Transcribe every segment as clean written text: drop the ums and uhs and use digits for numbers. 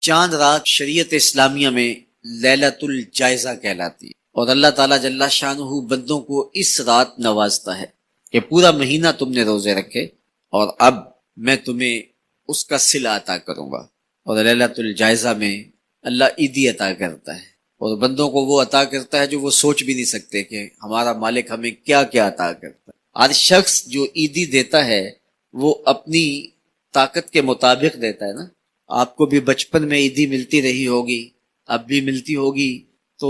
چاند رات شریعت اسلامیہ میں لیلۃ الجائزہ کہلاتی ہے، اور اللہ تعالیٰ جل شانہ بندوں کو اس رات نوازتا ہے کہ پورا مہینہ تم نے روزے رکھے اور اب میں تمہیں اس کا صلہ عطا کروں گا۔ اور لیلۃ الجائزہ میں اللہ عیدی عطا کرتا ہے، اور بندوں کو وہ عطا کرتا ہے جو وہ سوچ بھی نہیں سکتے کہ ہمارا مالک ہمیں کیا کیا عطا کرتا ہے۔ ہر شخص جو عیدی دیتا ہے وہ اپنی طاقت کے مطابق دیتا ہے نا۔ آپ کو بھی بچپن میں عیدی ملتی رہی ہوگی، اب بھی ملتی ہوگی، تو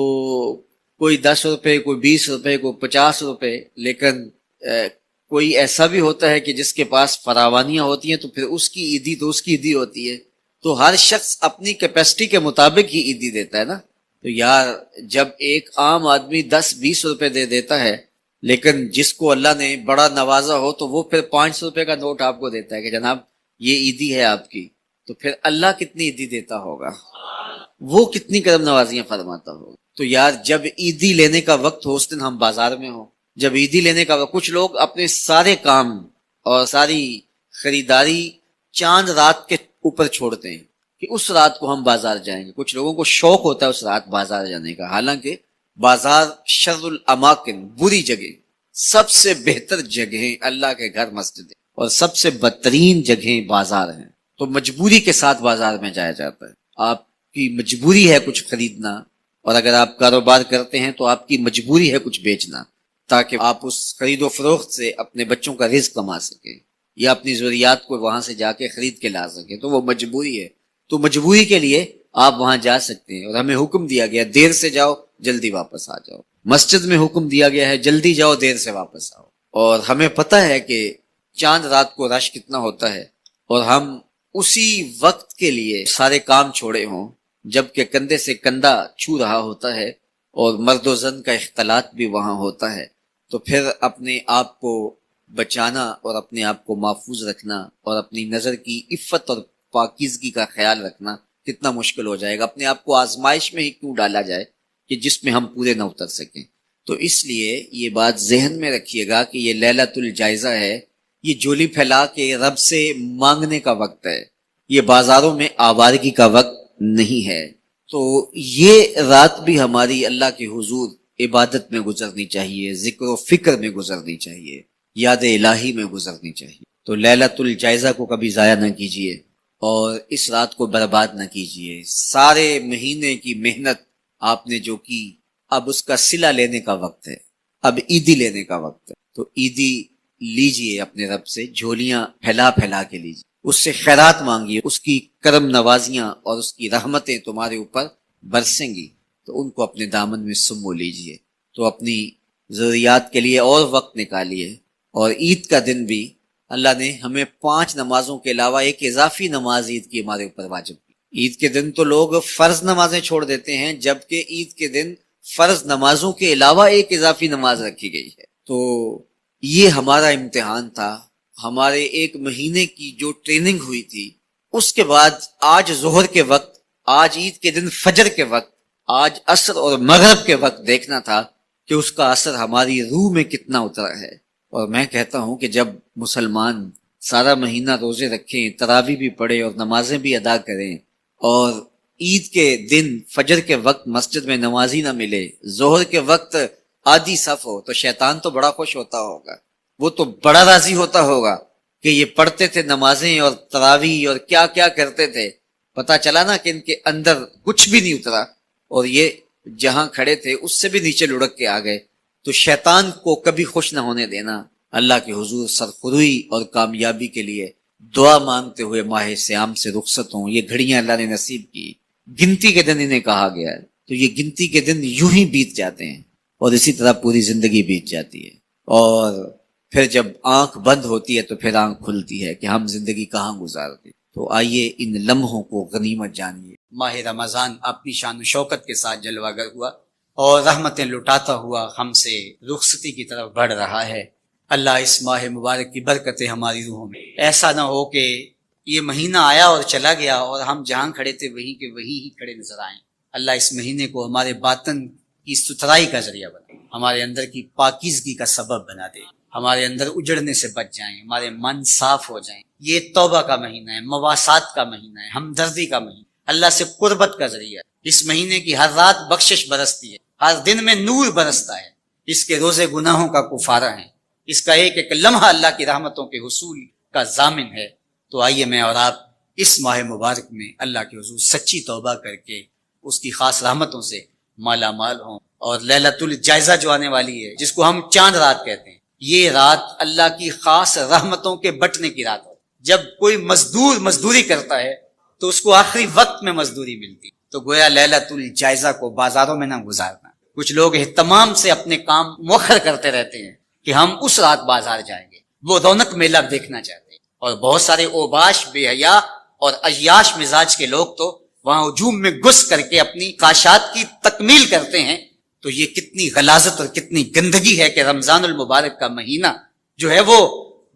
کوئی 10 روپے، کوئی 20 روپے، کوئی 50 روپے، لیکن کوئی ایسا بھی ہوتا ہے کہ جس کے پاس فراوانیاں ہوتی ہیں تو پھر اس کی عیدی تو اس کی عیدی ہوتی ہے۔ تو ہر شخص اپنی کیپیسٹی کے مطابق ہی عیدی دیتا ہے نا۔ تو یار جب ایک عام آدمی 10-20 روپے دے دیتا ہے، لیکن جس کو اللہ نے بڑا نوازا ہو تو وہ پھر 500 روپے کا نوٹ آپ کو دیتا ہے کہ جناب یہ عیدی ہے آپ کی، تو پھر اللہ کتنی عیدی دیتا ہوگا، وہ کتنی کرم نوازیاں فرماتا ہوگا۔ تو یار جب عیدی لینے کا وقت ہو، اس دن ہم بازار میں ہوں، جب عیدی لینے کا وقت، کچھ لوگ اپنے سارے کام اور ساری خریداری چاند رات کے اوپر چھوڑتے ہیں کہ اس رات کو ہم بازار جائیں گے۔ کچھ لوگوں کو شوق ہوتا ہے اس رات بازار جانے کا، حالانکہ بازار شر الاماکن، بری جگہ، سب سے بہتر جگہیں اللہ کے گھر مسجد ہے، اور سب سے بدترین جگہیں بازار ہیں۔ تو مجبوری کے ساتھ بازار میں جایا جاتا ہے، آپ کی مجبوری ہے کچھ خریدنا، اور اگر آپ کاروبار کرتے ہیں تو آپ کی مجبوری ہے کچھ بیچنا، تاکہ آپ اس خرید و فروخت سے اپنے بچوں کا رزق کما سکیں یا اپنی ضروریات کو وہاں سے جا کے خرید کے لا سکیں، تو وہ مجبوری ہے۔ تو مجبوری کے لیے آپ وہاں جا سکتے ہیں، اور ہمیں حکم دیا گیا دیر سے جاؤ جلدی واپس آ جاؤ۔ مسجد میں حکم دیا گیا ہے جلدی جاؤ دیر سے واپس آؤ، اور ہمیں پتہ ہے کہ چاند رات کو رش کتنا ہوتا ہے، اور ہم اسی وقت کے لیے سارے کام چھوڑے ہوں جبکہ کندھے سے کندھا چھو رہا ہوتا ہے، اور مرد و زن کا اختلاط بھی وہاں ہوتا ہے، تو پھر اپنے آپ کو بچانا اور اپنے آپ کو محفوظ رکھنا اور اپنی نظر کی عفت اور پاکیزگی کا خیال رکھنا کتنا مشکل ہو جائے گا۔ اپنے آپ کو آزمائش میں ہی کیوں ڈالا جائے کہ جس میں ہم پورے نہ اتر سکیں۔ تو اس لیے یہ بات ذہن میں رکھیے گا کہ یہ لیلۃ الجائزہ ہے، یہ جولی پھیلا کے رب سے مانگنے کا وقت ہے، یہ بازاروں میں آوارگی کا وقت نہیں ہے۔ تو یہ رات بھی ہماری اللہ کے حضور عبادت میں گزرنی چاہیے، ذکر و فکر میں گزرنی چاہیے، یاد الہی میں گزرنی چاہیے۔ تو لیلۃ الجائزہ کو کبھی ضائع نہ کیجیے اور اس رات کو برباد نہ کیجیے۔ سارے مہینے کی محنت آپ نے جو کی، اب اس کا صلہ لینے کا وقت ہے، اب عیدی لینے کا وقت ہے۔ تو عیدی لیجئے اپنے رب سے، جھولیاں پھیلا پھیلا کے لیجئے، اس سے خیرات مانگیے، اس کی کرم نوازیاں اور اس کی رحمتیں تمہارے اوپر برسیں گی، تو ان کو اپنے دامن میں سمو لیجئے۔ تو اپنی ضروریات کے لیے اور وقت نکالیے۔ اور عید کا دن بھی اللہ نے ہمیں 5 نمازوں کے علاوہ ایک اضافی نماز عید کی ہمارے اوپر واجب کی۔ عید کے دن تو لوگ فرض نمازیں چھوڑ دیتے ہیں، جبکہ عید کے دن فرض نمازوں کے علاوہ ایک اضافی نماز رکھی گئی ہے۔ تو یہ ہمارا امتحان تھا، ہمارے ایک مہینے کی جو ٹریننگ ہوئی تھی، اس کے بعد آج ظہر کے وقت، آج عید کے دن فجر کے وقت، آج عصر اور مغرب کے وقت دیکھنا تھا کہ اس کا اثر ہماری روح میں کتنا اترا ہے۔ اور میں کہتا ہوں کہ جب مسلمان سارا مہینہ روزے رکھیں، تراویح بھی پڑھیں اور نمازیں بھی ادا کریں، اور عید کے دن فجر کے وقت مسجد میں نمازی نہ ملے، ظہر کے وقت آدھی صف ہو، تو شیطان تو بڑا خوش ہوتا ہوگا، وہ تو بڑا راضی ہوتا ہوگا کہ یہ پڑھتے تھے نمازیں اور تراویح اور کیا کیا کرتے تھے، پتہ چلا نا کہ ان کے اندر کچھ بھی نہیں اترا، اور یہ جہاں کھڑے تھے اس سے بھی نیچے لڑک کے آ گئے۔ تو شیطان کو کبھی خوش نہ ہونے دینا، اللہ کے حضور سرخروئی اور کامیابی کے لیے دعا مانگتے ہوئے ماہ سیام سے رخصت ہوں۔ یہ گھڑیاں اللہ نے نصیب کی، گنتی کے دن انہیں کہا گیا ہے، تو یہ گنتی کے دن یوں ہی بیت جاتے ہیں، اور اسی طرح پوری زندگی بیت جاتی ہے، اور پھر جب آنکھ بند ہوتی ہے تو پھر آنکھ کھلتی ہے کہ ہم زندگی کہاں گزارتے۔ تو آئیے ان لمحوں کو غنیمت جانیے۔ ماہ رمضان اپنی شان و شوکت کے ساتھ جلوہ گر ہوا اور رحمتیں لٹاتا ہوا ہم سے رخصتی کی طرف بڑھ رہا ہے۔ اللہ اس ماہ مبارک کی برکتیں ہماری روحوں میں، ایسا نہ ہو کہ یہ مہینہ آیا اور چلا گیا اور ہم جہاں کھڑے تھے وہیں کے وہیں ہی کھڑے نظر آئیں۔ اللہ اس مہینے کو ہمارے باطن کی ستھرائی کا ذریعہ بنا، ہمارے اندر کی پاکیزگی کا سبب بنا دے، ہمارے اندر اجڑنے سے بچ جائیں، ہمارے من صاف ہو جائیں۔ یہ توبہ کا مہینہ ہے، مواسات کا مہینہ ہے، ہمدردی کا مہینہ، اللہ سے قربت کا ذریعہ ہے۔ اس مہینے کی ہر رات بخشش برستی ہے، ہر دن میں نور برستا ہے، اس کے روزے گناہوں کا کفارہ ہیں، اس کا ایک ایک لمحہ اللہ کی رحمتوں کے حصول کا ضامن ہے۔ تو آئیے میں اور آپ اس ماہ مبارک میں اللہ کے حضور سچی توبہ کر کے اس کی خاص رحمتوں سے مالا مال ہوں۔ اور لیلۃ الجائزہ جو آنے والی ہے، جس کو ہم چاند رات کہتے ہیں، یہ رات اللہ کی خاص رحمتوں کے بٹنے کی رات ہے۔ جب کوئی مزدور مزدوری کرتا ہے تو اس کو آخری وقت میں مزدوری ملتی، تو گویا لیلۃ الجائزہ کو بازاروں میں نہ گزارنا۔ کچھ لوگ اہتمام سے اپنے کام مؤخر کرتے رہتے ہیں کہ ہم اس رات بازار جائیں گے، وہ رونق میلہ دیکھنا چاہتے ہیں، اور بہت سارے اوباش، بے حیا اور عیاش مزاج کے لوگ تو وہاں ہجوم میں گھس کر کے اپنی خواہشات کی تکمیل کرتے ہیں۔ تو یہ کتنی غلاظت اور کتنی گندگی ہے کہ رمضان المبارک کا مہینہ جو ہے وہ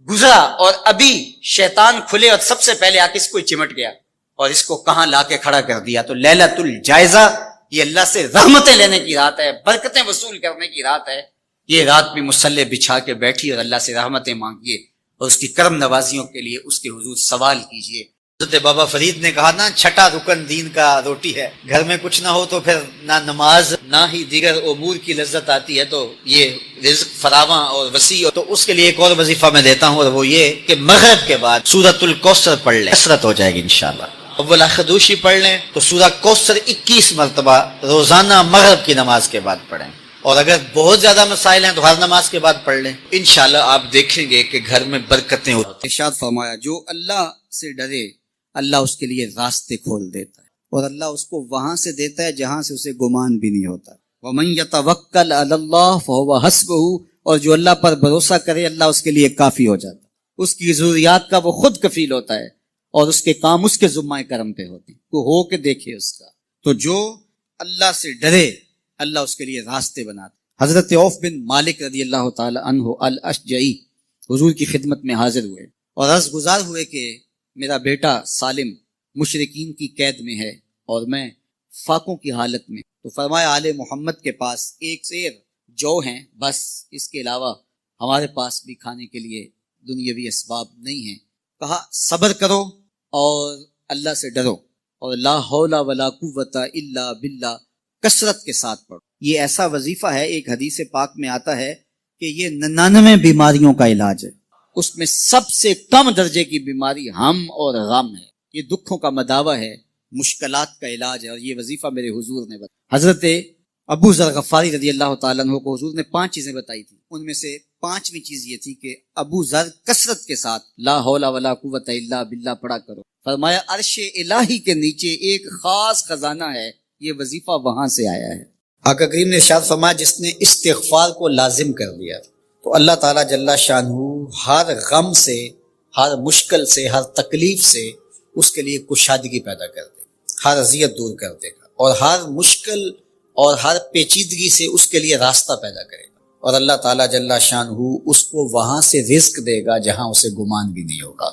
گزرا اور ابھی شیطان کھلے اور سب سے پہلے آ کے اس کو چمٹ گیا اور اس کو کہاں لا کے کھڑا کر دیا۔ تو لیلۃ الجائزہ یہ اللہ سے رحمتیں لینے کی رات ہے، برکتیں وصول کرنے کی رات ہے۔ یہ رات بھی مصلی بچھا کے بیٹھی اور اللہ سے رحمتیں مانگیے اور اس کی کرم نوازیوں کے لیے اس کے حضور سوال کیجیے۔ حضرت بابا فرید نے کہا نا، چھٹا رکن دین کا روٹی ہے۔ گھر میں کچھ نہ ہو تو پھر نہ نماز نہ ہی دیگر امور کی لذت آتی ہے، تو یہ رزق فراواں اور وسیع ہو تو اس کے لیے ایک اور وظیفہ میں دیتا ہوں، اور وہ یہ کہ مغرب کے بعد سورۃ الکوثر پڑھ لیں، کثرت ہو جائے گی انشاءاللہ۔ اول خدوشی پڑھ لیں تو سورہ کوثر 21 مرتبہ روزانہ مغرب کی نماز کے بعد پڑھیں، اور اگر بہت زیادہ مسائل ہیں تو ہر نماز کے بعد پڑھ لیں۔ انشاءاللہ آپ دیکھیں گے کہ گھر میں برکتیں ہوتی ہیں۔ ارشاد فرمایا، جو اللہ سے ڈرے اللہ اس کے لیے راستے کھول دیتا ہے، اور اللہ اس کو وہاں سے دیتا ہے جہاں سے اسے گمان بھی نہیں ہوتا۔ وَمَن يَتَوَكَّلْ عَلَى اللَّهِ فَهُوَ حَسْبُهُ، اور جو اللہ پر بھروسہ کرے اللہ اس کے لیے کافی ہو جاتا ہے، اس کی ضروریات کا وہ خود کفیل ہوتا ہے، اور اس کے کام اس کے ذمہ کرم پہ ہوتے ہیں، وہ ہو کے دیکھے اس کا۔ تو جو اللہ سے ڈرے اللہ اس کے لیے راستے بناتا ہے۔ حضرت عوف بن مالک رضی اللہ تعالی عنہ الاشجعی حضور کی خدمت میں حاضر ہوئے اور عرض گزار ہوئے کہ میرا بیٹا سالم مشرکین کی قید میں ہے اور میں فاقوں کی حالت میں۔ تو فرمایا، آل محمد کے پاس ایک سیر جو ہیں، بس اس کے علاوہ ہمارے پاس بھی کھانے کے لیے دنیاوی اسباب نہیں ہیں۔ کہا صبر کرو اور اللہ سے ڈرو، اور لا حول ولا قوت الا باللہ کثرت کے ساتھ پڑھو۔ یہ ایسا وظیفہ ہے، ایک حدیث پاک میں آتا ہے کہ یہ 99 بیماریوں کا علاج ہے، اس میں سب سے کم درجے کی بیماری ہم اور غم ہے، یہ دکھوں کا مداوع ہے، مشکلات کا علاج ہے، اور یہ وظیفہ میرے حضور نے بتایا۔ حضرت ابو ذر غفاری رضی اللہ تعالیٰ عنہ کو حضور نے 5 چیزیں بتائی تھی، ان میں سے 5ویں چیز یہ تھی کہ ابو ذر کثرت کے ساتھ لا حول ولا قوت الا باللہ پڑھا کرو۔ فرمایا عرش الہی کے نیچے ایک خاص خزانہ ہے، یہ وظیفہ وہاں سے آیا ہے۔ آقا کریم نے ارشاد فرمایا، جس نے استغفار کو لازم کر لیا تو اللہ تعالیٰ جل شانہ ہر غم سے، ہر مشکل سے، ہر تکلیف سے اس کے لیے کشادگی پیدا کر دے گا، ہر اذیت دور کر دے گا، اور ہر مشکل اور ہر پیچیدگی سے اس کے لیے راستہ پیدا کرے گا، اور اللہ تعالیٰ جل شانہ اس کو وہاں سے رزق دے گا جہاں اسے گمان بھی نہیں ہوگا۔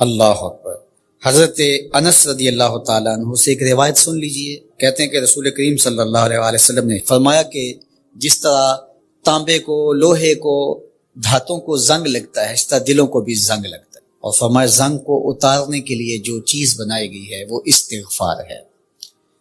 اللہ اکبر۔ حضرت انس رضی اللہ تعالیٰ عنہ سے ایک روایت سن لیجئے، کہتے ہیں کہ رسول کریم صلی اللہ علیہ وسلم نے فرمایا کہ جس طرح تانبے کو، لوہے کو، دھاتوں کو زنگ لگتا ہے، اس طرح دلوں کو بھی زنگ لگتا ہے، اور فرمایا زنگ کو اتارنے کے لیے جو چیز بنائی گئی ہے وہ استغفار ہے۔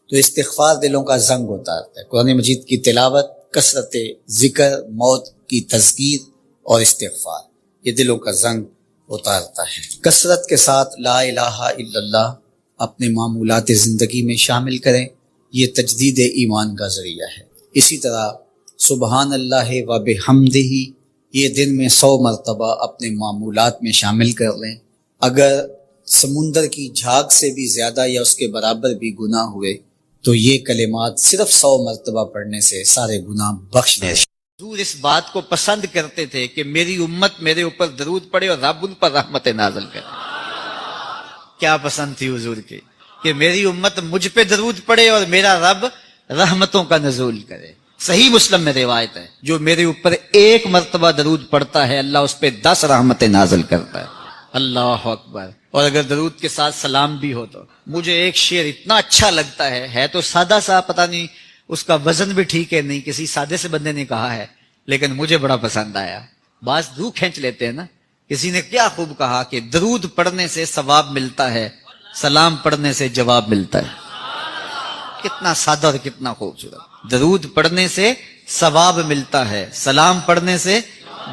تو استغفار دلوں کا زنگ اتارتا ہے۔ قرآن مجید کی تلاوت، کثرت ذکر، موت کی تذکیر اور استغفار، یہ دلوں کا زنگ اتارتا ہے۔ کثرت کے ساتھ لا الہ الا اللہ اپنے معمولات زندگی میں شامل کریں، یہ تجدید ایمان کا ذریعہ ہے۔ اسی طرح سبحان اللہ و بحمدہ یہ دن میں 100 مرتبہ اپنے معمولات میں شامل کر لیں۔ اگر سمندر کی جھاگ سے بھی زیادہ یا اس کے برابر بھی گناہ ہوئے تو یہ کلمات صرف 100 مرتبہ پڑھنے سے سارے گناہ بخش دے۔ حضور اس بات کو پسند کرتے تھے کہ میری امت میرے اوپر درود پڑھے اور رب ان پر رحمت نازل کرے۔ کیا پسند تھی حضور کی کہ میری امت مجھ پہ درود پڑھے اور میرا رب رحمتوں کا نزول کرے۔ صحیح مسلم میں روایت ہے، جو میرے اوپر 1 مرتبہ درود پڑھتا ہے اللہ اس پہ 10 رحمتیں نازل کرتا ہے۔ اللہ اکبر۔ اور اگر درود کے ساتھ سلام بھی ہو تو مجھے ایک شعر اتنا اچھا لگتا ہے تو سادہ سا، پتہ نہیں اس کا وزن بھی ٹھیک ہے نہیں، کسی سادے سے بندے نے کہا ہے، لیکن مجھے بڑا پسند آیا۔ بعض روح کھینچ لیتے ہیں نا۔ کسی نے کیا خوب کہا کہ درود پڑھنے سے ثواب ملتا ہے سلام پڑھنے سے جواب ملتا ہے. کتنا سادہ اور کتنا خوبصورت. درود پڑھنے سے ثواب ملتا ہے, سلام پڑھنے سے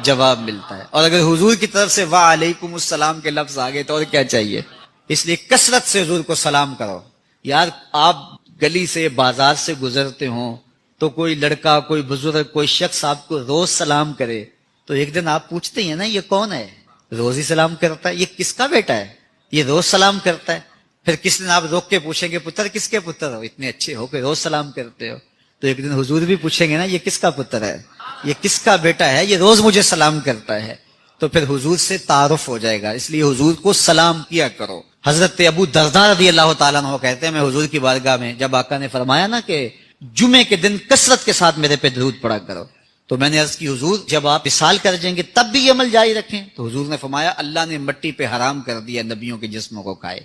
جواب ملتا ہے. اور اگر حضور کی طرف سے وعلیکم السلام کے لفظ آگے تو اور کیا چاہیے. اس لیے کثرت سے حضور کو سلام کرو. یار آپ گلی سے بازار سے گزرتے ہوں تو کوئی لڑکا, کوئی بزرگ, کوئی شخص آپ کو روز سلام کرے تو ایک دن آپ پوچھتے ہیں نا یہ کون ہے, روز ہی سلام کرتا ہے, یہ کس کا بیٹا ہے, یہ روز سلام کرتا ہے. پھر کس دن آپ روک کے پوچھیں گے پتر کس کے پتر ہو, اتنے اچھے ہو کہ روز سلام کرتے ہو. تو ایک دن حضور بھی پوچھیں گے نا یہ کس کا پتر ہے, یہ کس کا بیٹا ہے, یہ روز مجھے سلام کرتا ہے. تو پھر حضور سے تعارف ہو جائے گا. اس لیے حضور کو سلام کیا کرو. حضرت ابو درداء رضی اللہ تعالیٰ عنہ کہتے ہیں میں حضور کی بارگاہ میں جب آقا نے فرمایا نا کہ جمعے کے دن کثرت کے ساتھ میرے پہ درود پڑا کرو, تو میں نے عرض کی حضور جب آپ وصال کر جائیں گے تب بھی یہ عمل جاری رکھیں. تو حضور نے فرمایا اللہ نے مٹی پہ حرام کر دیا نبیوں کے جسموں کو کھائے.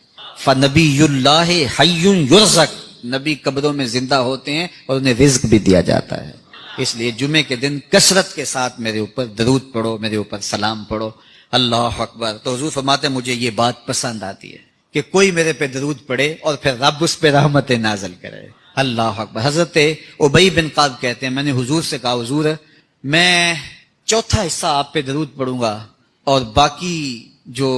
فنبی اللہ حی یرزق, نبی قبروں میں زندہ ہوتے ہیں اور انہیں رزق بھی دیا جاتا ہے. اس لیے جمعے کے دن کثرت کے ساتھ میرے اوپر درود پڑھو, میرے اوپر سلام پڑھو. اللہ اکبر. تو حضور فرماتے ہیں مجھے یہ بات پسند آتی ہے کہ کوئی میرے پہ درود پڑھے اور پھر رب اس پہ رحمت نازل کرے. اللہ اکبر. حضرت ابی بن قعب کہتے ہیں میں نے حضور سے کہا حضور میں چوتھا حصہ آپ پہ درود پڑھوں گا اور باقی جو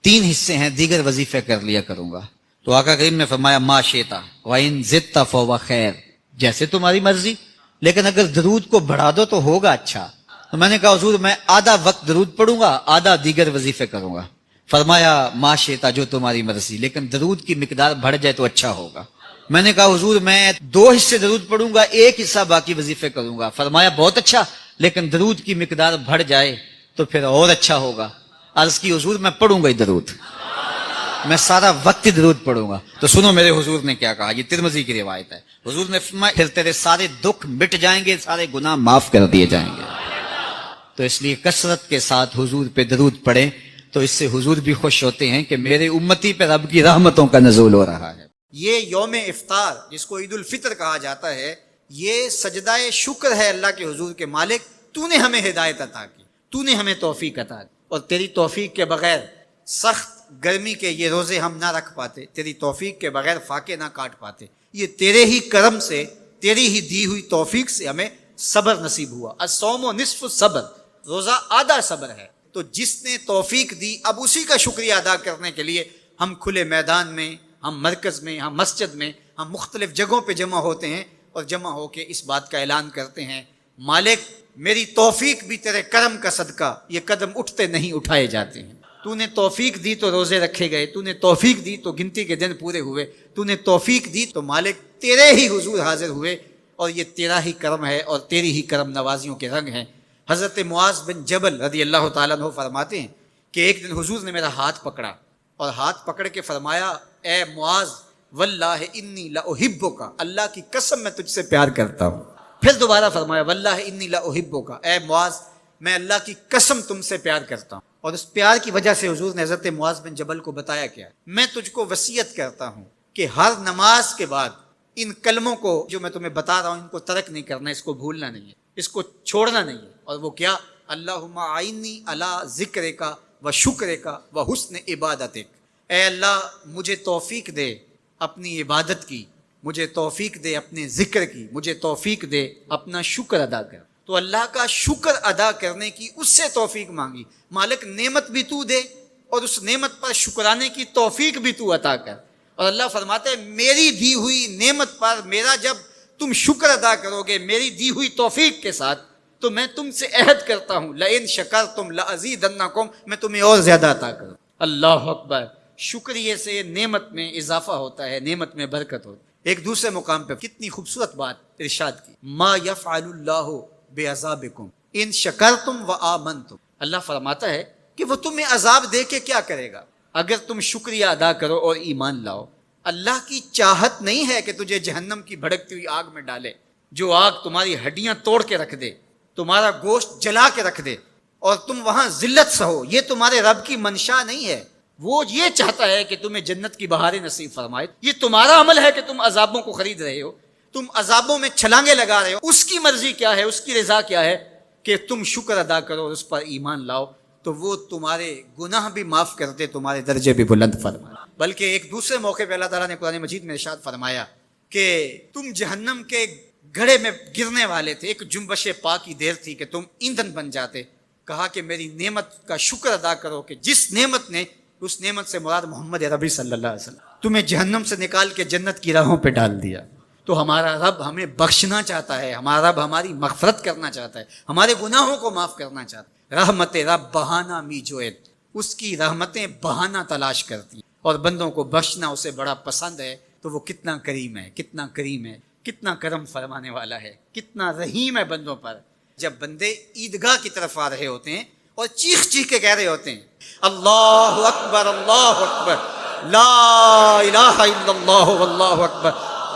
3 حصے ہیں دیگر وظیفے کر لیا کروں گا. تو آقا کریم نے فرمایا ما شئت وَإِن زِدْتَ فَهُوَ خیر, جیسے تمہاری مرضی, لیکن اگر درود کو بڑھا دو تو ہوگا اچھا. تو میں نے کہا حضور میں آدھا وقت درود پڑھوں گا, آدھا دیگر وظیفے کروں گا. فرمایا ما شئت, جو تمہاری مرضی, لیکن درود کی مقدار بڑھ جائے تو اچھا ہوگا. میں نے کہا حضور میں 2 حصے درود پڑھوں گا, 1 حصہ باقی وظیفے کروں گا. فرمایا بہت اچھا, لیکن درود کی مقدار بڑھ جائے تو پھر اور اچھا ہوگا. عرض کی حضور میں پڑھوں گا ہی درود, میں سارا وقت ہی درود پڑھوں گا. تو سنو میرے حضور نے کیا کہا, یہ ترمذی کی روایت ہے. حضور نے فرمایا پھر تیرے سارے دکھ مٹ جائیں گے, سارے گناہ معاف کر دیے جائیں گے. تو اس لیے کثرت کے ساتھ حضور پہ درود پڑھیں تو اس سے حضور بھی خوش ہوتے ہیں کہ میرے امتی پہ رب کی رحمتوں کا نزول ہو رہا ہے. یہ یوم افطار جس کو عید الفطر کہا جاتا ہے, یہ سجدہ شکر ہے اللہ کے حضور کے مالک تو نے ہمیں ہدایت عطا کی, تو نے ہمیں توفیق عطا کی, اور تیری توفیق کے بغیر سخت گرمی کے یہ روزے ہم نہ رکھ پاتے, تیری توفیق کے بغیر فاقے نہ کاٹ پاتے. یہ تیرے ہی کرم سے, تیری ہی دی ہوئی توفیق سے ہمیں صبر نصیب ہوا. الصوم نصف الصبر, روزہ آدھا صبر ہے. تو جس نے توفیق دی اب اسی کا شکریہ ادا کرنے کے لیے ہم کھلے میدان میں, ہم مرکز میں, ہم مسجد میں, ہم مختلف جگہوں پہ جمع ہوتے ہیں اور جمع ہو کے اس بات کا اعلان کرتے ہیں مالک میری توفیق بھی تیرے کرم کا صدقہ, یہ قدم اٹھتے نہیں اٹھائے جاتے ہیں. تو نے توفیق دی تو روزے رکھے گئے, تو نے توفیق دی تو گنتی کے دن پورے ہوئے, تو نے توفیق دی تو مالک تیرے ہی حضور حاضر ہوئے, اور یہ تیرا ہی کرم ہے اور تیری ہی کرم نوازیوں کے رنگ ہیں. حضرت معاذ بن جبل رضی اللہ تعالیٰ عنہ فرماتے ہیں کہ ایک دن حضور نے میرا ہاتھ پکڑا اور ہاتھ پکڑ کے فرمایا اے معاذ واللہ انی لاحبک, اللہ کی قسم میں تجھ سے پیار کرتا ہوں. پھر دوبارہ فرمایا واللہ انی لاحبک, اے معاذ میں اللہ کی قسم تم سے پیار کرتا ہوں. اور اس پیار کی وجہ سے حضور نے حضرت معاذ بن جبل کو بتایا کیا, میں تجھ کو وصیت کرتا ہوں کہ ہر نماز کے بعد ان کلموں کو جو میں تمہیں بتا رہا ہوں ان کو ترک نہیں کرنا, اس کو بھولنا نہیں ہے, اس کو چھوڑنا نہیں ہے. اور وہ کیا, اللہم اعنی علی ذکرک و شکرک و حسن عبادتک, اے اللہ مجھے توفیق دے اپنی عبادت کی, مجھے توفیق دے اپنے ذکر کی, مجھے توفیق دے اپنا شکر ادا کر. تو اللہ کا شکر ادا کرنے کی اس سے توفیق مانگی, مالک نعمت بھی تو دے اور اس نعمت پر شکرانے کی توفیق بھی تو عطا کر. اور اللہ فرماتے ہیں میری دی ہوئی نعمت پر میرا جب تم شکر ادا کرو گے میری دی ہوئی توفیق کے ساتھ تو میں تم سے عہد کرتا ہوں لئن شکرتم لازیدنکم, میں تمہیں اور زیادہ عطا کروں. اللہ اکبر. شکریہ سے نعمت میں اضافہ ہوتا ہے, نعمت میں برکت ہوتی ہے. ایک دوسرے مقام پہ کتنی خوبصورت بات ارشاد کی, ما یفعل اللہ بعذابکم ان شکرتم و آمنتم. اللہ فرماتا ہے کہ وہ تمہیں عذاب دے کے کیا کرے گا اگر تم شکریہ ادا کرو اور ایمان لاؤ. اللہ کی چاہت نہیں ہے کہ تجھے جہنم کی بھڑکتی ہوئی آگ میں ڈالے, جو آگ تمہاری ہڈیاں توڑ کے رکھ دے, تمہارا گوشت جلا کے رکھ دے اور تم وہاں ذلت سہو. یہ تمہارے رب کی منشا نہیں ہے. وہ یہ چاہتا ہے کہ تمہیں جنت کی بہاریں نصیب فرمائے. یہ تمہارا عمل ہے کہ تم عذابوں کو خرید رہے ہو, تم عذابوں میں چھلانگے لگا رہے ہو. اس کی مرضی کیا ہے, اس کی رضا کیا ہے کہ تم شکر ادا کرو اور اس پر ایمان لاؤ. تو وہ تمہارے گناہ بھی معاف کرتے، تمہارے درجے بھی بلند فرمائے۔ بلکہ ایک دوسرے موقع پہ اللہ تعالیٰ نے قرآن مجید میں ارشاد فرمایا کہ تم جہنم کے گڑھے میں گرنے والے تھے، ایک جنبش پا کی دیر تھی کہ تم ایندھن بن جاتے۔ کہا کہ میری نعمت کا شکر ادا کرو کہ جس نعمت نے، اس نعمت سے مراد محمد عربی صلی اللہ علیہ وسلم، تمہیں جہنم سے نکال کے جنت کی راہوں پہ ڈال دیا۔ تو ہمارا رب ہمیں بخشنا چاہتا ہے، ہمارا رب ہماری مغفرت کرنا چاہتا ہے، ہمارے گناہوں کو معاف کرنا چاہتا ہے۔ رحمت رب بہانہ می جوید، اس کی رحمتیں بہانہ تلاش کرتی ہیں، اور بندوں کو بخشنا اسے بڑا پسند ہے۔ تو وہ کتنا کریم ہے، کتنا کریم ہے، کتنا کرم فرمانے والا ہے، کتنا رحیم ہے بندوں پر۔ جب بندے عیدگاہ کی طرف آ رہے ہوتے ہیں اور چیخ چیخ کے کہہ رہے ہوتے ہیں اللہ اکبر اللہ اکبر لا الہ الا اللہ واللہ اکبر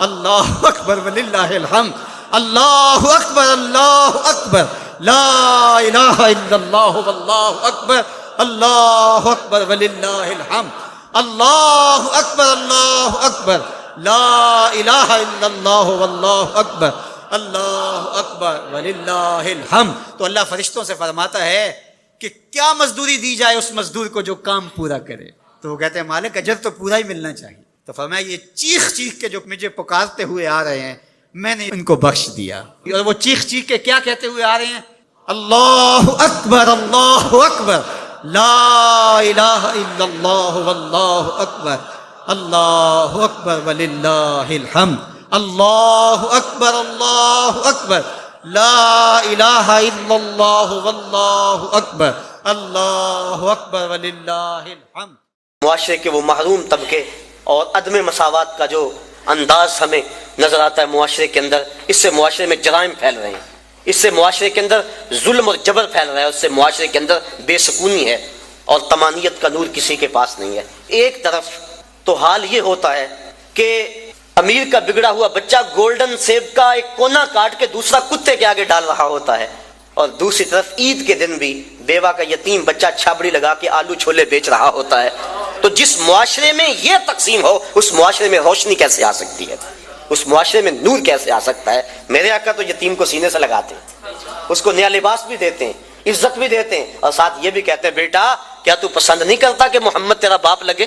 اللہ اکبر وللہ الحمد اللہ اکبر اللہ اکبر لا الہ الا اللہ واللہ اکبر اللہ اکبر وللہ الحمد اللہ اکبر اللہ اکبر لا الہ الا اللہ واللہ اکبر اللہ اکبر وللہ الحمد۔ تو اللہ فرشتوں سے فرماتا ہے کہ کیا مزدوری دی جائے اس مزدور کو جو کام پورا کرے؟ تو وہ کہتے ہیں مالک اجر تو پورا ہی ملنا چاہیے۔ تو فرمایا یہ چیخ چیخ کے جو مجھے پکارتے ہوئے آ رہے ہیں میں نے ان کو بخش دیا۔ اور وہ چیخ چیخ کے کیا کہتے ہوئے آ رہے ہیں؟ اللہ اکبر لا الہ الا اللہ واللہ اکبر اللہ اکبر وللہ الحمد اللہ اکبر لا الہ الا اللہ واللہ اکبر اللہ اکبر وللہ الحمد۔ معاشرے کے وہ محروم طبقے اور عدم مساوات کا جو انداز ہمیں نظر آتا ہے معاشرے کے اندر، اس سے معاشرے میں جرائم پھیل رہے ہیں، اس سے معاشرے کے اندر ظلم اور جبر پھیل رہا ہے، اس سے معاشرے کے اندر بے سکونی ہے اور طمانیت کا نور کسی کے پاس نہیں ہے۔ ایک طرف تو حال یہ ہوتا ہے کہ امیر کا بگڑا ہوا بچہ گولڈن سیب کا ایک کونا کاٹ کے دوسرا کتے کے آگے ڈال رہا ہوتا ہے، اور دوسری طرف عید کے دن بھی بیوہ کا یتیم بچہ چھابڑی لگا کے آلو چھولے بیچ رہا ہوتا ہے۔ تو جس معاشرے میں یہ تقسیم ہو اس معاشرے میں روشنی کیسے آ سکتی ہے، اس معاشرے میں نور کیسے آ سکتا ہے؟ میرے آقا تو یتیم کو سینے سے لگاتے ہیں، اس کو نیا لباس بھی دیتے ہیں، عزت بھی دیتے ہیں، اور ساتھ یہ بھی کہتے ہیں بیٹا کیا تو پسند نہیں کرتا کہ محمد تیرا باپ لگے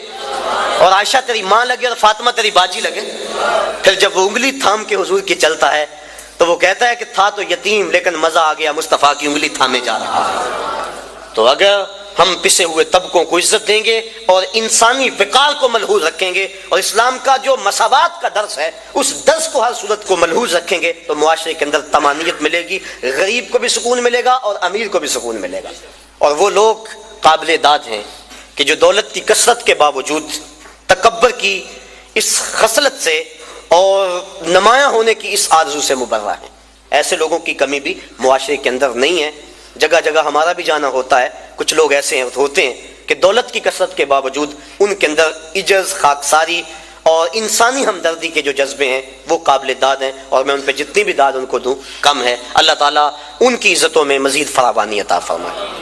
اور عائشہ تیری ماں لگے اور فاطمہ تیری باجی لگے؟ پھر جب وہ انگلی تھام کے حضور کی چلتا ہے تو وہ کہتا ہے کہ تھا تو یتیم لیکن مزہ آ گیا مصطفیٰ کی انگلی تھامے جا رہا ہے۔ تو اگر ہم پسے ہوئے طبقوں کو عزت دیں گے اور انسانی وقار کو ملحوظ رکھیں گے اور اسلام کا جو مساوات کا درس ہے اس درس کو ہر صورت کو ملحوظ رکھیں گے تو معاشرے کے اندر طمانیت ملے گی، غریب کو بھی سکون ملے گا اور امیر کو بھی سکون ملے گا۔ اور وہ لوگ قابل داد ہیں کہ جو دولت کی کثرت کے باوجود تکبر کی اس خصلت سے اور نمایاں ہونے کی اس آرزو سے مبرہ ہیں۔ ایسے لوگوں کی کمی بھی معاشرے کے اندر نہیں ہے، جگہ جگہ ہمارا بھی جانا ہوتا ہے۔ کچھ لوگ ایسے ہوتے ہیں کہ دولت کی کثرت کے باوجود ان کے اندر عجز، خاکساری اور انسانی ہمدردی کے جو جذبے ہیں وہ قابل داد ہیں، اور میں ان پہ جتنی بھی داد ان کو دوں کم ہے۔ اللہ تعالیٰ ان کی عزتوں میں مزید فراوانی عطا فرمائے۔